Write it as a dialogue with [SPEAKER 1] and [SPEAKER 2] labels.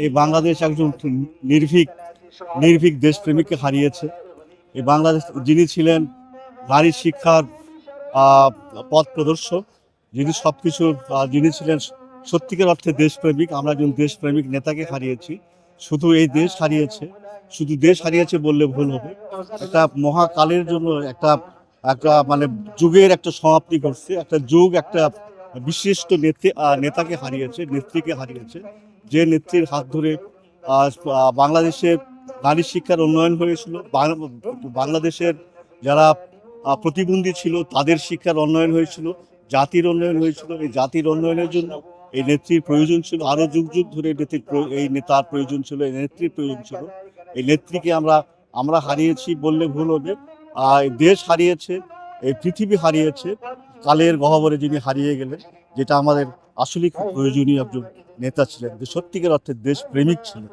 [SPEAKER 1] এই বাংলাদেশ একজন নির্ভীক নির্ভীক দেশপ্রেমিককে হারিয়েছে। এই বাংলাদেশ যিনি ছিলেন নারী শিক্ষার আহ, পথ প্রদর্শক, যিনি সবকিছু যিনি ছিলেন সত্যিকার অর্থে দেশপ্রেমিক। আমরা একজন দেশপ্রেমিক নেতাকে হারিয়েছি। শুধু এই দেশ হারিয়েছে, শুধু দেশ হারিয়েছে বললে ভুল হবে। একটা মহাকালের জন্য একটা একটা মানে যুগের একটা সমাপ্তি ঘটছে। একটা যুগ একটা বিশিষ্ট নেতাকে হারিয়েছে, নেত্রীকে হারিয়েছে। যে নেত্রীর হাত ধরে বাংলাদেশের নারী শিক্ষার উন্নয়ন হয়েছিল, বাংলাদেশের যারা প্রতিবন্ধী ছিল তাদের শিক্ষার উন্নয়ন হয়েছিল, জাতির উন্নয়ন হয়েছিল। এই জাতির উন্নয়নের জন্য এই নেত্রীর প্রয়োজন ছিল। আরো যুগ যুগ ধরে এই নেতার প্রয়োজন ছিল, এই নেত্রীর প্রয়োজন ছিল। এই নেত্রীকে আমরা আমরা হারিয়েছি বললে ভুল হবে। দেশ হারিয়েছে, এই পৃথিবী হারিয়েছে কালের গহ্বরে যিনি হারিয়ে গেলেন। যেটা আমাদের আসলে খুব প্রয়োজনীয় একজন নেতা ছিলেন, যে সত্যিকার অর্থে দেশপ্রেমিক ছিলেন।